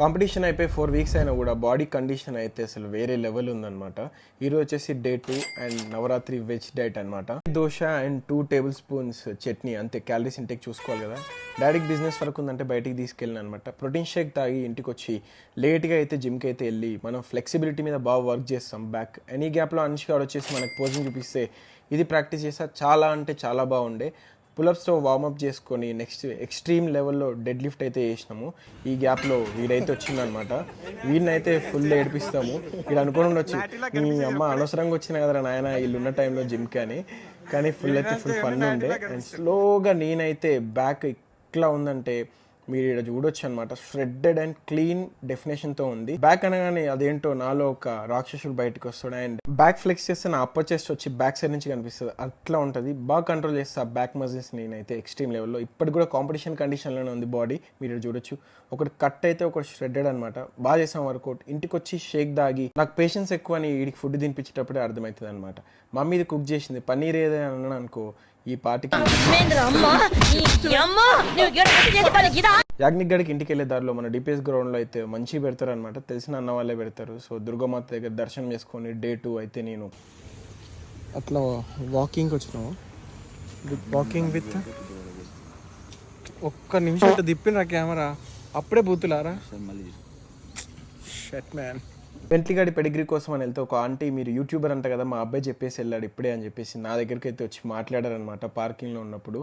Competition అయిపోయి 4 weeks అయినా కూడా బాడీ కండిషన్ అయితే అసలు వేరే లెవెల్ ఉందన్నమాట. ఈరోజు వచ్చేసి day 2 and Navratri veg diet అనమాట. Dosa and 2 table spoons chutney, అంతే. క్యాలరీస్ ఇంటేక్ చూసుకోవాలి కదా. డాడీకి బిజినెస్ వర్క్ ఉందంటే బయటికి తీసుకెళ్ళిన అనమాట. ప్రోటీన్ షేక్ తాగి ఇంటికి వచ్చి లేట్గా అయితే జిమ్కి అయితే వెళ్ళి మనం ఫ్లెక్సిబిలిటీ మీద బాగా వర్క్ చేస్తాం. బ్యాక్ ఎనీ గ్యాప్లో అనుష్క వచ్చేసి మనకు పోజింగ్ చూపిస్తే ఇది ప్రాక్టీస్ చేస్తా చాలా అంటే చాలా బాగుండే. పులప్స్తో వార్మప్ చేసుకొని నెక్స్ట్ ఎక్స్ట్రీమ్ లెవెల్లో డెడ్ లిఫ్ట్ అయితే చేసినాము. ఈ గ్యాప్లో వీడైతే వచ్చిందనమాట. వీడినైతే ఫుల్ ఏడిపిస్తాము. వీడు అనుకుని ఉండొచ్చు, మీ అమ్మ అనవసరంగా వచ్చిన కదా నాయన వీళ్ళు ఉన్న టైంలో జిమ్కి అని. కానీ ఫుల్ అయితే ఫుల్ ఫన్ ఉండే. అండ్ స్లోగా నేనైతే బ్యాక్ ఇట్లా ఉందంటే మీరు ఇక్కడ చూడొచ్చు అనమాట. ష్రెడ్డెడ్ అండ్ క్లీన్ డెఫినేషన్తో ఉంది. బ్యాక్ అనగానే అదేంటో నాలో ఒక రాక్షసుడు బయటకు వస్తాడు. అండ్ బ్యాక్ ఫ్లెక్స్ చేస్తే నా అప్పర్ చెస్ట్ వచ్చి బ్యాక్ సైడ్ నుంచి కనిపిస్తుంది. అట్లా ఉంటుంది. బాగా కంట్రోల్ చేస్తా బ్యాక్ మజిల్స్ నేనైతే ఎక్స్ట్రీమ్ లెవెల్లో. ఇప్పటికి కూడా కాంపిటీషన్ కండిషన్లోనే ఉంది బాడీ. మీరు చూడొచ్చు, ఒకటి కట్ అయితే ఒకటి ష్రెడ్డెడ్ అనమాట. బాగా చేసాం వర్కౌట్. ఇంటికి వచ్చి షేక్ దాగి నాకు పేషెన్స్ ఎక్కువ అని వీడికి ఫుడ్ తినిపించేటప్పుడే అర్థమవుతుంది అనమాట. మమ్మీ ఇది కుక్ చేసింది పన్నీర్ ఏదైనా అన్నాను అనుకో, ఈ పాటికి యాజ్ఞిక్ గడికి ఇంటికి వెళ్ళే దారిలో మన డిపిఎస్ గ్రౌండ్లో అయితే మంచి పెడతారు అనమాట. తెలిసిన అన్న వాళ్ళే పెడతారు. సో దుర్గామాత దగ్గర దర్శనం చేసుకొని డే 2 అయితే నేను అట్లా వాకింగ్కి వచ్చినాము. వాకింగ్ విత్ ఒక్క నిమిషం అయితే తిప్పిన కెమెరా అప్పుడే బూతులారా. Shut man. వెంట్లిగాడి పెడిగ్రీ కోసం అని వెళ్తే ఒక ఆంటీ, మీరు యూట్యూబర్ అంట కదా, మా అబ్బాయి చెప్పేసి వెళ్ళాడు ఇప్పుడే అని చెప్పేసి నా దగ్గరికి అయితే వచ్చి మాట్లాడారనమాట. పార్కింగ్లో ఉన్నప్పుడు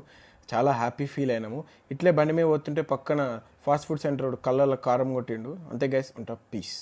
చాలా హ్యాపీ ఫీల్ అయినాము. ఇట్లే బండి మీద పోతుంటే పక్కన ఫాస్ట్ ఫుడ్ సెంటర్ కళ్ళలో కారం కొట్టిండు. అంతే గైస్, ఉంటా. పీస్.